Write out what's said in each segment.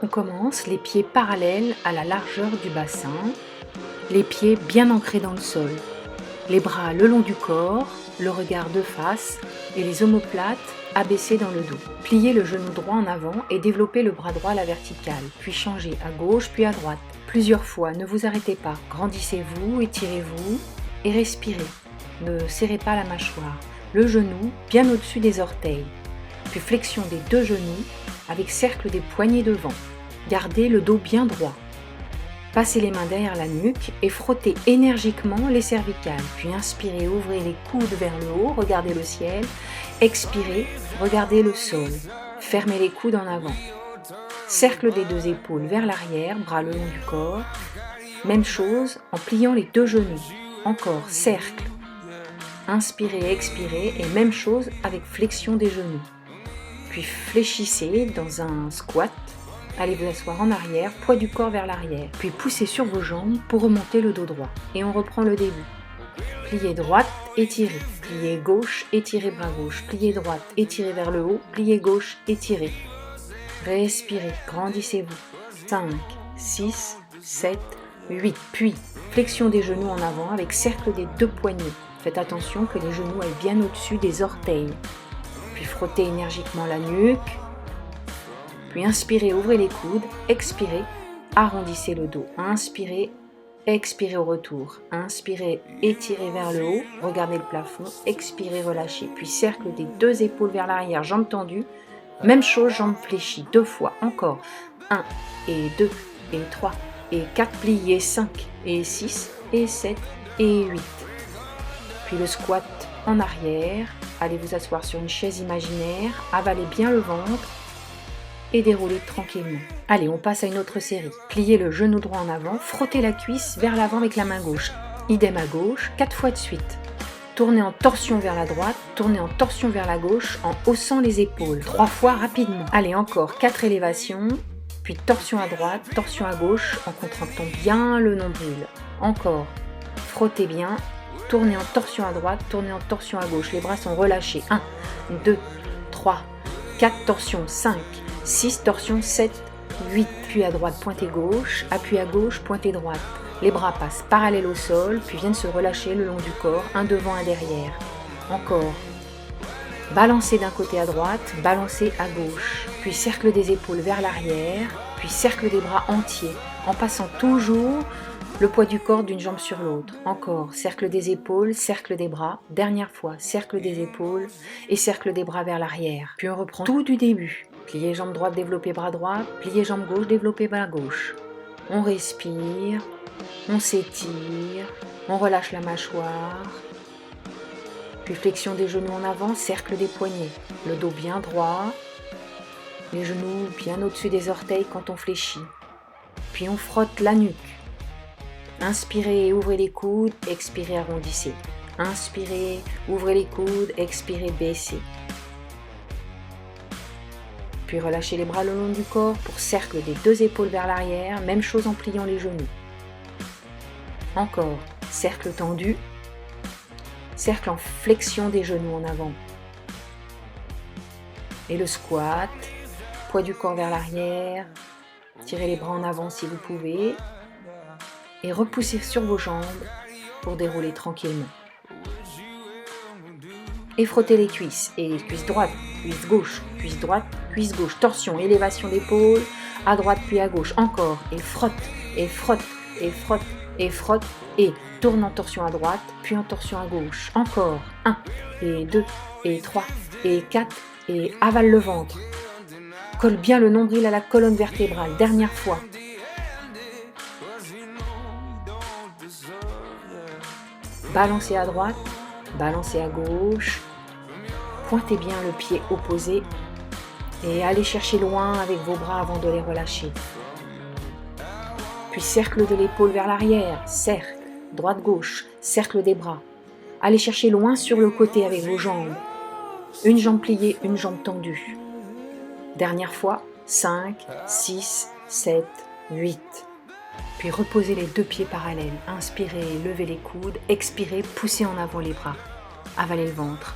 On commence les pieds parallèles à la largeur du bassin, les pieds bien ancrés dans le sol, les bras le long du corps, le regard de face et les omoplates abaissés dans le dos. Pliez le genou droit en avant et développez le bras droit à la verticale, puis changez à gauche puis à droite. Plusieurs fois, ne vous arrêtez pas, grandissez-vous, étirez-vous et respirez. Ne serrez pas la mâchoire, le genou bien au-dessus des orteils, puis flexion des deux genoux avec cercle des poignets devant. Gardez le dos bien droit. Passez les mains derrière la nuque et frottez énergiquement les cervicales. Puis inspirez, ouvrez les coudes vers le haut, regardez le ciel. Expirez, regardez le sol. Fermez les coudes en avant. Cercle des deux épaules vers l'arrière, bras le long du corps. Même chose en pliant les deux genoux. Encore, cercle. Inspirez, expirez et même chose avec flexion des genoux. Puis fléchissez dans un squat. Allez vous asseoir en arrière, poids du corps vers l'arrière. Puis poussez sur vos jambes pour remonter le dos droit. Et on reprend le début. Pliez droite, étirez. Pliez gauche, étirez bras gauche. Pliez droite, étirez vers le haut. Pliez gauche, étirez. Respirez, grandissez-vous. 5, 6, 7, 8. Puis, flexion des genoux en avant avec cercle des deux poignets. Faites attention que les genoux aillent bien au-dessus des orteils. Puis frottez énergiquement la nuque. Puis inspirez, ouvrez les coudes, expirez, arrondissez le dos. Inspirez, expirez au retour. Inspirez, étirez vers le haut, regardez le plafond, expirez, relâchez. Puis cercle des deux épaules vers l'arrière, jambes tendues. Même chose, jambes fléchies, 2 fois, encore. 1 et 2 et 3 et 4, pliez 5 et 6 et 7 et 8. Puis le squat en arrière, allez vous asseoir sur une chaise imaginaire, avalez bien le ventre et déroulez tranquillement. Allez, on passe à une autre série. Pliez le genou droit en avant, frottez la cuisse vers l'avant avec la main gauche. Idem à gauche, 4 fois de suite. Tournez en torsion vers la droite, tournez en torsion vers la gauche en haussant les épaules. 3 fois rapidement. Allez, encore 4 élévations, puis torsion à droite, torsion à gauche en contractant bien le nombril. Encore. Frottez bien. Tournez en torsion à droite, tournez en torsion à gauche. Les bras sont relâchés. 1, 2, 3, 4 torsions, 5, 6 torsions, 7, 8. Puis à droite, pointez gauche, appui à gauche, pointez droite. Les bras passent parallèles au sol, puis viennent se relâcher le long du corps, un devant, un derrière. Encore. Balancez d'un côté à droite, balancez à gauche. Puis cercle des épaules vers l'arrière, puis cercle des bras entiers, en passant toujours le poids du corps d'une jambe sur l'autre. Encore, cercle des épaules, cercle des bras. Dernière fois, cercle des épaules et cercle des bras vers l'arrière. Puis on reprend tout du début. Pliez jambe droite, développez bras droit. Pliez jambe gauche, développez bras gauche. On respire, on s'étire, on relâche la mâchoire. Puis flexion des genoux en avant, cercle des poignets. Le dos bien droit. Les genoux bien au-dessus des orteils quand on fléchit. Puis on frotte la nuque. Inspirez, ouvrez les coudes, expirez, arrondissez. Inspirez, ouvrez les coudes, expirez, baissez. Puis relâchez les bras le long du corps pour cercle des deux épaules vers l'arrière, même chose en pliant les genoux. Encore, cercle tendu, cercle en flexion des genoux en avant. Et le squat, poids du corps vers l'arrière, tirez les bras en avant si vous pouvez. Et repoussez sur vos jambes pour dérouler tranquillement. Et frottez les cuisses. Et cuisse droite, cuisse gauche, cuisse droite, cuisse gauche. Torsion, élévation d'épaule, à droite puis à gauche. Encore. Et frotte, et frotte, et frotte, et frotte. Et tourne en torsion à droite, puis en torsion à gauche. Encore. 1, et 2, et 3, et 4. Et avale le ventre. Colle bien le nombril à la colonne vertébrale. Dernière fois. Balancez à droite, balancez à gauche, pointez bien le pied opposé et allez chercher loin avec vos bras avant de les relâcher. Puis cercle de l'épaule vers l'arrière, cercle, droite-gauche, cercle des bras. Allez chercher loin sur le côté avec vos jambes. Une jambe pliée, une jambe tendue. Dernière fois, 5, 6, 7, 8. Puis reposez les deux pieds parallèles. Inspirez, levez les coudes. Expirez, poussez en avant les bras. Avalez le ventre.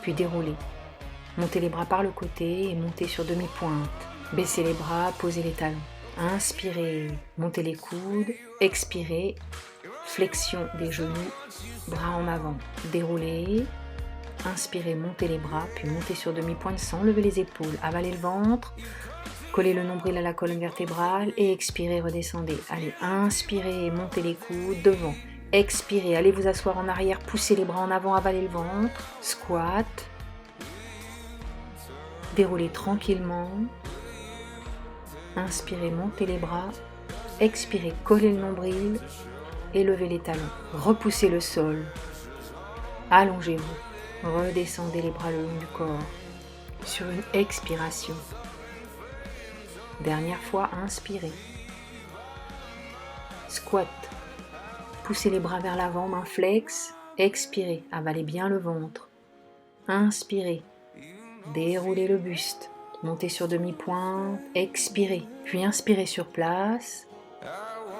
Puis déroulez. Montez les bras par le côté et montez sur demi-pointe. Baissez les bras, posez les talons. Inspirez, montez les coudes. Expirez, flexion des genoux, bras en avant. Déroulez. Inspirez, montez les bras, puis montez sur demi-pointe sans lever les épaules. Avalez le ventre, collez le nombril à la colonne vertébrale et expirez, redescendez. Allez, inspirez, montez les coudes devant. Expirez, allez vous asseoir en arrière, poussez les bras en avant, avalez le ventre. Squat. Déroulez tranquillement. Inspirez, montez les bras. Expirez, collez le nombril et levez les talons. Repoussez le sol. Allongez-vous. Redescendez les bras le long du corps. Sur une expiration. Dernière fois, inspirez. Squat. Poussez les bras vers l'avant, main flex. Expirez, avalez bien le ventre. Inspirez. Déroulez le buste. Montez sur demi-pointe. Expirez. Puis inspirez sur place.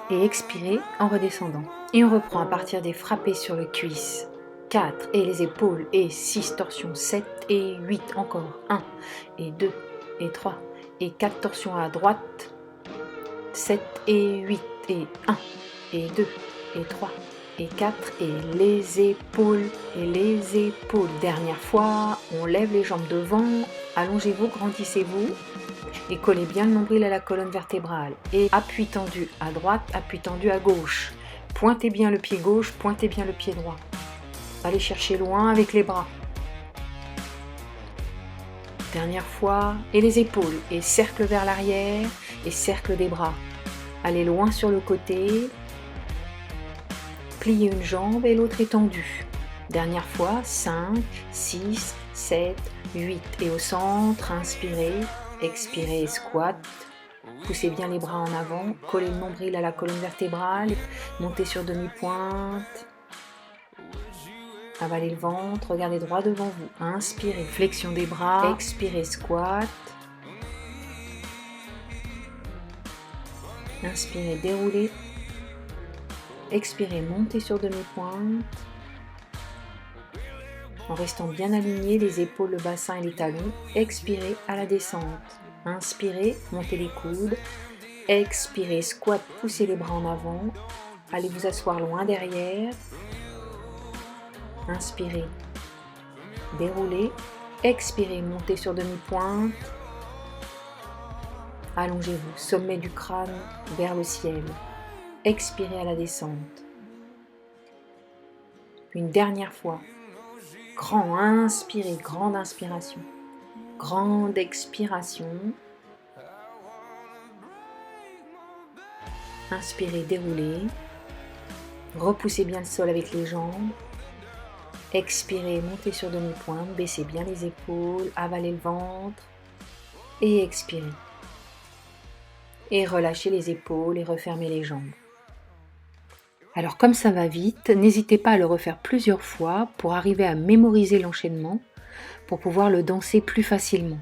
Et expirez en redescendant. Et on reprend à partir des frappés sur le cuisse. 4 et les épaules. Et 6 torsions. 7 et 8. Encore. 1 et 2 et 3 et 4 torsions à droite. 7 et 8 et 1 et 2 et 3 et 4 et les épaules et les épaules. Dernière fois, on lève les jambes devant, allongez-vous, grandissez-vous et collez bien le nombril à la colonne vertébrale. Et appui tendu à droite, appui tendu à gauche. Pointez bien le pied gauche, pointez bien le pied droit. Allez chercher loin avec les bras. Dernière fois, et les épaules, et cercle vers l'arrière, et cercle des bras. Allez loin sur le côté. Pliez une jambe et l'autre étendue. Dernière fois, 5, 6, 7, 8. Et au centre, inspirez, expirez, squat. Poussez bien les bras en avant, collez le nombril à la colonne vertébrale, montez sur demi-pointe. Avalez le ventre, regardez droit devant vous. Inspirez, flexion des bras, expirez, squat. Inspirez, déroulez. Expirez, montez sur demi-pointe. En restant bien aligné, les épaules, le bassin et les talons. Expirez à la descente. Inspirez, montez les coudes. Expirez, squat, poussez les bras en avant. Allez vous asseoir loin derrière. Inspirez, déroulez. Expirez, montez sur demi-pointe. Allongez-vous, sommet du crâne vers le ciel. Expirez à la descente. Une dernière fois. Grand, inspirez, grande inspiration. Grande expiration. Inspirez, déroulez. Repoussez bien le sol avec les jambes. Expirez, montez sur demi-pointe, baissez bien les épaules, avalez le ventre et expirez. Et relâchez les épaules et refermez les jambes. Alors comme ça va vite, n'hésitez pas à le refaire plusieurs fois pour arriver à mémoriser l'enchaînement, pour pouvoir le danser plus facilement.